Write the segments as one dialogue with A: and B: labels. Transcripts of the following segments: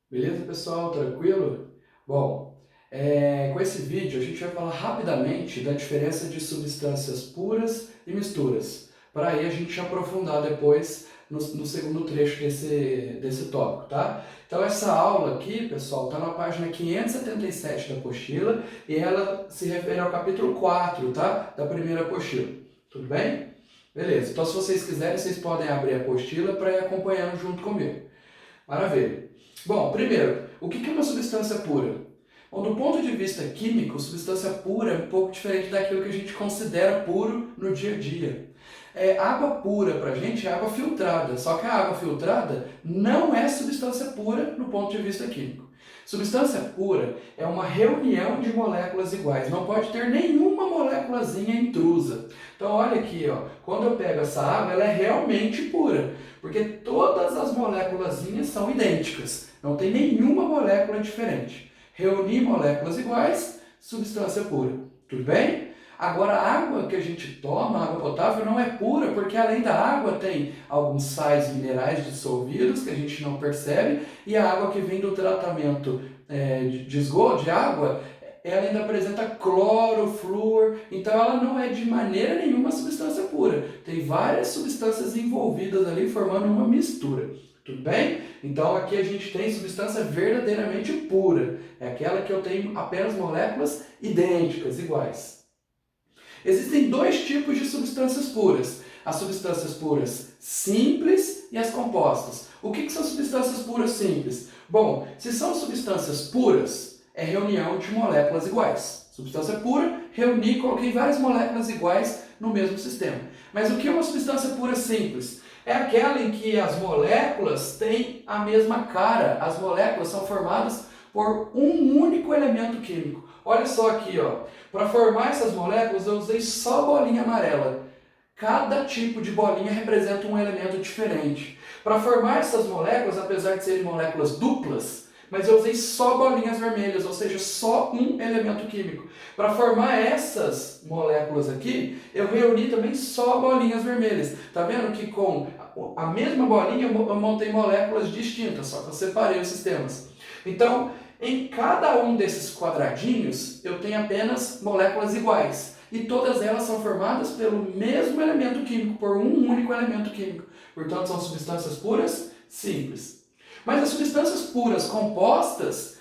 A: Beleza, pessoal? Tranquilo? Bom, com esse vídeo a gente vai falar rapidamente da diferença de substâncias puras e misturas, para aí a gente aprofundar depois no segundo trecho desse tópico, tá? Então essa aula aqui, pessoal, está na página 577 da apostila e ela se refere ao capítulo 4, tá? Da primeira apostila. Tudo bem? Beleza, então se vocês quiserem, vocês podem abrir a apostila para ir acompanhando junto comigo. Maravilha. Bom, primeiro, o que é uma substância pura? Bom, do ponto de vista químico, substância pura é um pouco diferente daquilo que a gente considera puro no dia a dia. Água pura para a gente é água filtrada, só que a água filtrada não é substância pura no ponto de vista químico. Substância pura é uma reunião de moléculas iguais, não pode ter nenhuma moléculazinha intrusa. Então olha aqui, ó, quando eu pego essa água, ela é realmente pura, porque todas as moléculazinhas são idênticas, não tem nenhuma molécula diferente. Reunir moléculas iguais, substância pura. Tudo bem? Agora, a água que a gente toma, a água potável, não é pura, porque além da água tem alguns sais minerais dissolvidos que a gente não percebe, e a água que vem do tratamento de esgoto, de água, ela ainda apresenta cloro, flúor, então ela não é de maneira nenhuma substância pura. Tem várias substâncias envolvidas ali formando uma mistura. Tudo bem? Então aqui a gente tem substância verdadeiramente pura. É aquela que eu tenho apenas moléculas idênticas, iguais. Existem dois tipos de substâncias puras. As substâncias puras simples e as compostas. O que são substâncias puras simples? Bom, se são substâncias puras, é reunião de moléculas iguais. Substância pura, reuni, coloquei várias moléculas iguais no mesmo sistema. Mas o que é uma substância pura simples? É aquela em que as moléculas têm a mesma cara. As moléculas são formadas por um único elemento químico. Olha só aqui, ó. Para formar essas moléculas eu usei só bolinha amarela. Cada tipo de bolinha representa um elemento diferente. Para formar essas moléculas, apesar de serem moléculas duplas, mas eu usei só bolinhas vermelhas, ou seja, só um elemento químico. Para formar essas moléculas aqui, eu reuni também só bolinhas vermelhas. Tá vendo que com a mesma bolinha eu montei moléculas distintas, só que eu separei os sistemas. Então, em cada um desses quadradinhos, eu tenho apenas moléculas iguais. E todas elas são formadas pelo mesmo elemento químico, por um único elemento químico. Portanto, são substâncias puras simples. Mas as substâncias puras compostas,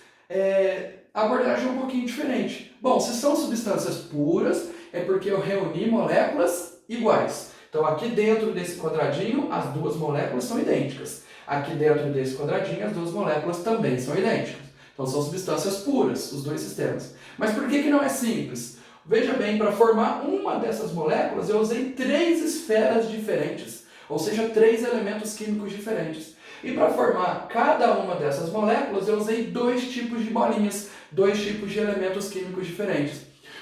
A: a abordagem é um pouquinho diferente. Bom, se são substâncias puras, é porque eu reuni moléculas iguais. Então, aqui dentro desse quadradinho, as duas moléculas são idênticas. Aqui dentro desse quadradinho, as duas moléculas também são idênticas. Então, são substâncias puras, os dois sistemas. Mas por que não é simples? Veja bem, para formar uma dessas moléculas, eu usei 3 esferas diferentes, ou seja, 3 elementos químicos diferentes. E para formar cada uma dessas moléculas, eu usei 2 tipos de bolinhas, 2 tipos de elementos químicos diferentes.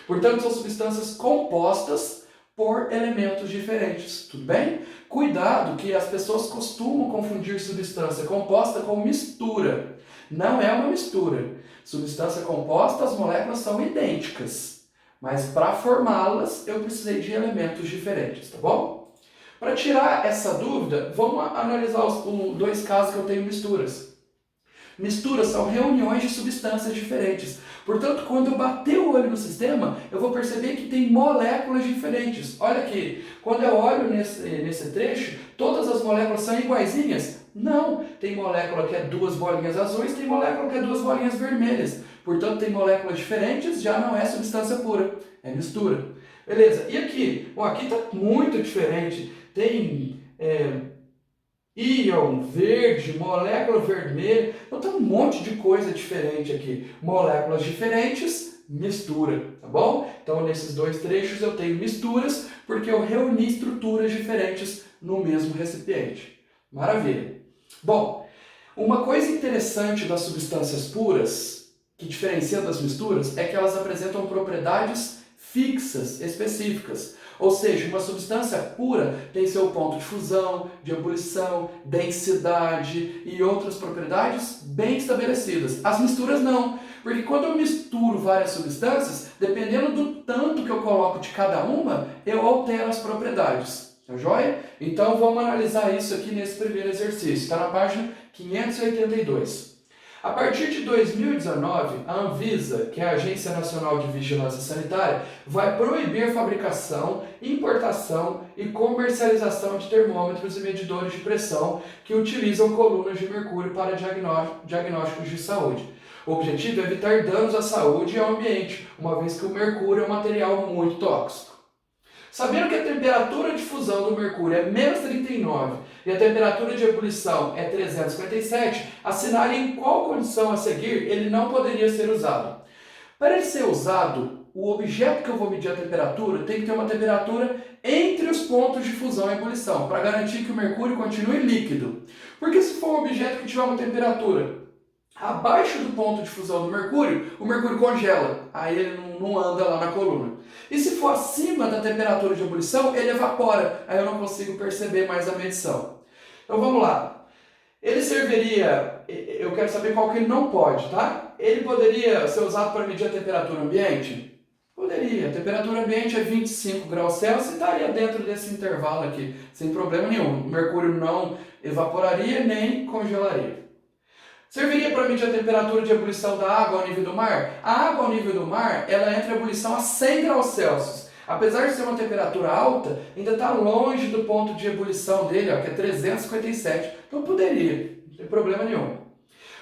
A: Portanto, são substâncias compostas por elementos diferentes, tudo bem? Cuidado que as pessoas costumam confundir substância composta com mistura. Não é uma mistura. Substância composta, as moléculas são idênticas, mas para formá-las eu precisei de elementos diferentes, tá bom? Para tirar essa dúvida, vamos analisar os 2 casos que eu tenho misturas. Misturas são reuniões de substâncias diferentes. Portanto, quando eu bater o olho no sistema, eu vou perceber que tem moléculas diferentes. Olha aqui, quando eu olho nesse trecho, todas as moléculas são iguaizinhas? Não, tem molécula que é 2 bolinhas azuis, tem molécula que é 2 bolinhas vermelhas. Portanto, tem moléculas diferentes, já não é substância pura, é mistura. Beleza, e aqui? Bom, aqui está muito diferente. Tem íon verde, molécula vermelha, então tem um monte de coisa diferente aqui. Moléculas diferentes, mistura, tá bom? Então nesses 2 trechos eu tenho misturas, porque eu reuni estruturas diferentes no mesmo recipiente. Maravilha. Bom, uma coisa interessante das substâncias puras, que diferencia das misturas, é que elas apresentam propriedades fixas, específicas. Ou seja, uma substância pura tem seu ponto de fusão, de ebulição, densidade e outras propriedades bem estabelecidas. As misturas não, porque quando eu misturo várias substâncias, dependendo do tanto que eu coloco de cada uma, eu altero as propriedades. Tá joia? Então vamos analisar isso aqui nesse primeiro exercício. Está na página 582. A partir de 2019, a Anvisa, que é a Agência Nacional de Vigilância Sanitária, vai proibir a fabricação, importação e comercialização de termômetros e medidores de pressão que utilizam colunas de mercúrio para diagnósticos de saúde. O objetivo é evitar danos à saúde e ao ambiente, uma vez que o mercúrio é um material muito tóxico. Sabendo que a temperatura de fusão do mercúrio é menos 39 e a temperatura de ebulição é 357, assinale em qual condição a seguir ele não poderia ser usado. Para ele ser usado, o objeto que eu vou medir a temperatura tem que ter uma temperatura entre os pontos de fusão e ebulição, para garantir que o mercúrio continue líquido. Porque se for um objeto que tiver uma temperatura abaixo do ponto de fusão do mercúrio, o mercúrio congela, aí ele não anda lá na coluna. E se for acima da temperatura de ebulição, ele evapora, aí eu não consigo perceber mais a medição. Então vamos lá. Ele serviria, eu quero saber qual que ele não pode, tá? Ele poderia ser usado para medir a temperatura ambiente? Poderia. A temperatura ambiente é 25 graus Celsius e estaria dentro desse intervalo aqui, sem problema nenhum. O mercúrio não evaporaria nem congelaria. Serviria para medir a temperatura de ebulição da água ao nível do mar? A água ao nível do mar, ela entra em ebulição a 100 graus Celsius. Apesar de ser uma temperatura alta, ainda está longe do ponto de ebulição dele, ó, que é 357. Então poderia, não tem problema nenhum.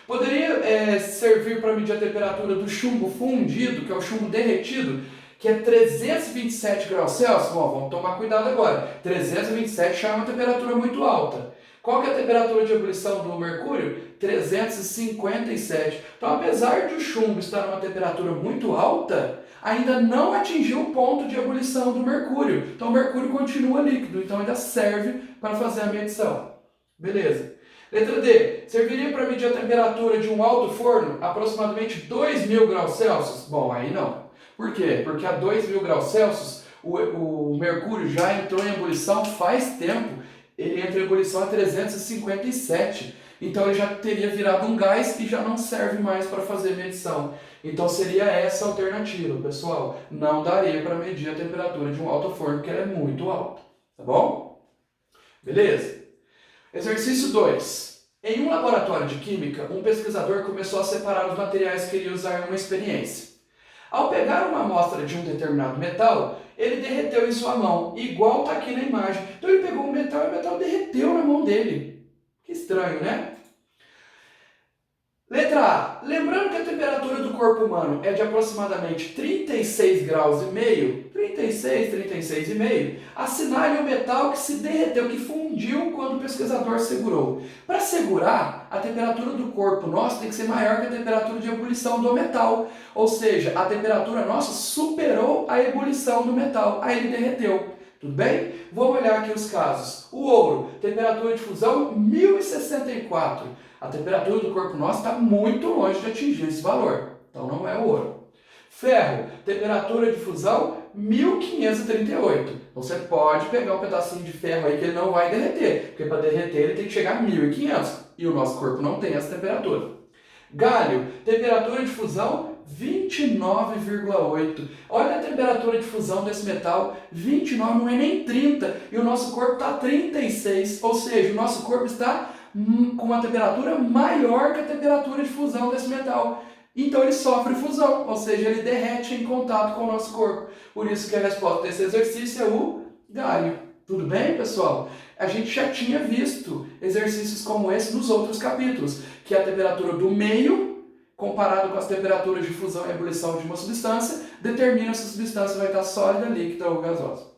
A: Poderia servir para medir a temperatura do chumbo fundido, que é o chumbo derretido, que é 327 graus Celsius. Bom, vamos tomar cuidado agora. 327 já é uma temperatura muito alta. Qual que é a temperatura de ebulição do mercúrio? 357. Então, apesar de o chumbo estar numa temperatura muito alta, ainda não atingiu o ponto de ebulição do mercúrio. Então, o mercúrio continua líquido, então ainda serve para fazer a medição. Beleza. Letra D. Serviria para medir a temperatura de um alto forno, aproximadamente 2.000 graus Celsius? Bom, aí não. Por quê? Porque a 2.000 graus Celsius, o mercúrio já entrou em ebulição faz tempo. Ele entra em ebulição a 357. Então ele já teria virado um gás e já não serve mais para fazer medição. Então seria essa a alternativa, pessoal. Não daria para medir a temperatura de um alto forno, porque ela é muito alta. Tá bom? Beleza? Exercício 2. Em um laboratório de química, um pesquisador começou a separar os materiais que iria usar em uma experiência. Ao pegar uma amostra de um determinado metal, ele derreteu em sua mão, igual está aqui na imagem. Então ele pegou um metal e o metal derreteu na mão dele. Que estranho, né? Letra A. Lembrando que a temperatura do corpo humano é de aproximadamente 36 graus e meio, 36,5, assinale o metal que se derreteu, que fundiu quando o pesquisador segurou. Para segurar, a temperatura do corpo nosso tem que ser maior que a temperatura de ebulição do metal. Ou seja, a temperatura nossa superou a ebulição do metal, aí ele derreteu. Tudo bem? Vamos olhar aqui os casos. O ouro, temperatura de fusão 1064. A temperatura do corpo nosso está muito longe de atingir esse valor. Então não é o ouro. Ferro, temperatura de fusão 1538. Você pode pegar um pedacinho de ferro aí que ele não vai derreter. Porque para derreter ele tem que chegar a 1500. E o nosso corpo não tem essa temperatura. Galho, temperatura de fusão 29,8. Olha a temperatura de fusão desse metal, 29, não é nem 30, e o nosso corpo está a 36, ou seja, o nosso corpo está com uma temperatura maior que a temperatura de fusão desse metal. Então ele sofre fusão, ou seja, ele derrete em contato com o nosso corpo. Por isso que a resposta desse exercício é o galho. Tudo bem, pessoal? A gente já tinha visto exercícios como esse nos outros capítulos, que a temperatura do meio, comparado com as temperaturas de fusão e ebulição de uma substância, determina se a substância vai estar sólida, líquida ou gasosa.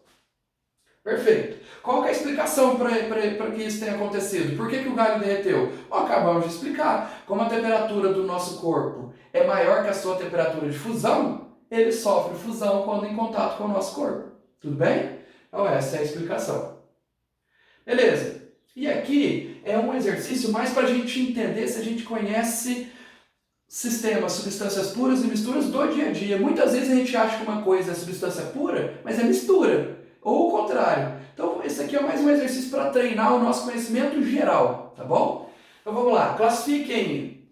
A: Perfeito. Qual que é a explicação para que isso tenha acontecido? Por que o galho derreteu? Bom, acabamos de explicar. Como a temperatura do nosso corpo é maior que a sua temperatura de fusão, ele sofre fusão quando em contato com o nosso corpo. Tudo bem? Então essa é a explicação. Beleza. E aqui é um exercício mais para a gente entender se a gente conhece sistemas, substâncias puras e misturas do dia a dia. Muitas vezes a gente acha que uma coisa é substância pura, mas é mistura. Ou o contrário. Então esse aqui é mais um exercício para treinar o nosso conhecimento geral, tá bom? Então vamos lá. Classifiquem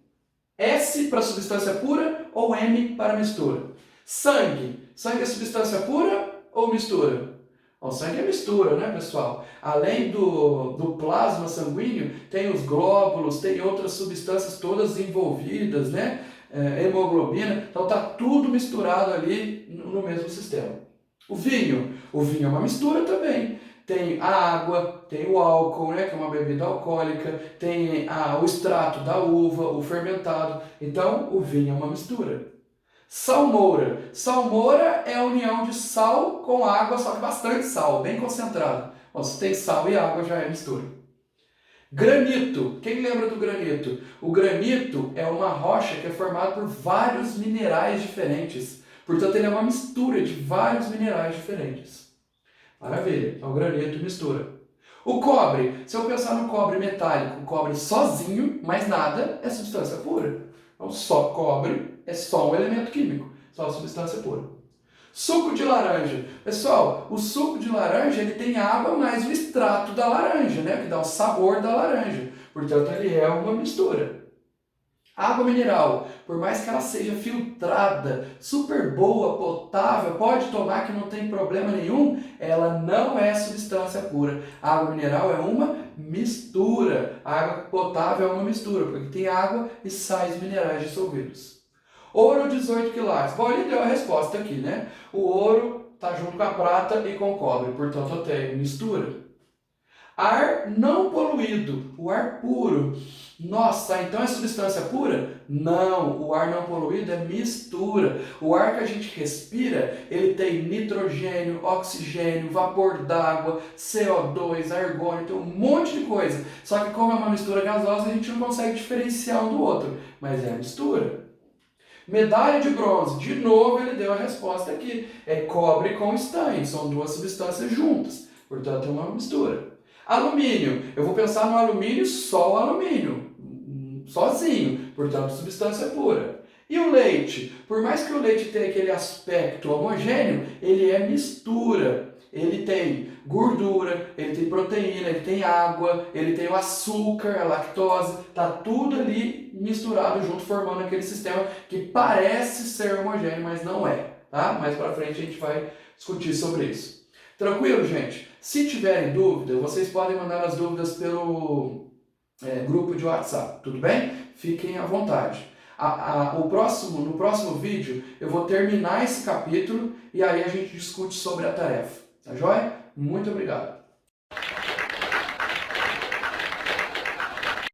A: S para substância pura ou M para mistura. Sangue. Sangue é substância pura ou mistura? O sangue é mistura, né, pessoal? Além do plasma sanguíneo, tem os glóbulos, tem outras substâncias todas envolvidas, né? Hemoglobina, então tá tudo misturado ali no mesmo sistema. O vinho é uma mistura também. Tem a água, tem o álcool, né, que é uma bebida alcoólica, tem o extrato da uva, o fermentado. Então, o vinho é uma mistura. Salmoura. Salmoura é a união de sal com água, só que bastante sal, bem concentrado. Bom, se tem sal e água, já é mistura. Granito. Quem lembra do granito? O granito é uma rocha que é formada por vários minerais diferentes. Portanto, ele é uma mistura de vários minerais diferentes. Maravilha. Então, o granito mistura. O cobre. Se eu pensar no cobre metálico, o cobre sozinho, mais nada, é substância pura. Então, só cobre é só um elemento químico, só substância pura. Suco de laranja. Pessoal, o suco de laranja ele tem água mais o extrato da laranja, né? Que dá o sabor da laranja. Portanto, ele é uma mistura. Água mineral, por mais que ela seja filtrada, super boa, potável, pode tomar que não tem problema nenhum, ela não é substância pura. A água mineral é uma mistura. A água potável é uma mistura, porque tem água e sais minerais dissolvidos. Ouro 18 quilates. Bom, ele deu a resposta aqui, né? O ouro está junto com a prata e com o cobre, portanto eu tenho mistura. Ar não poluído, o ar puro. Nossa, então é substância pura? Não, o ar não poluído é mistura. O ar que a gente respira, ele tem nitrogênio, oxigênio, vapor d'água, CO2, argônio, tem um monte de coisa. Só que como é uma mistura gasosa, a gente não consegue diferenciar um do outro, mas é mistura. Medalha de bronze, de novo ele deu a resposta aqui. É cobre com estanho, são duas substâncias juntas, portanto é uma mistura. Alumínio, eu vou pensar no alumínio, só o alumínio, sozinho, portanto substância pura. E o leite? Por mais que o leite tenha aquele aspecto homogêneo, ele é mistura. Ele tem gordura, ele tem proteína, ele tem água, ele tem o açúcar, a lactose, tá tudo ali misturado junto, formando aquele sistema que parece ser homogêneo, mas não é, tá? Mais pra frente a gente vai discutir sobre isso. Tranquilo, gente? Se tiverem dúvida, vocês podem mandar as dúvidas pelo grupo de WhatsApp, tudo bem? Fiquem à vontade. No próximo vídeo eu vou terminar esse capítulo e aí a gente discute sobre a tarefa. Tá joia? Muito obrigado.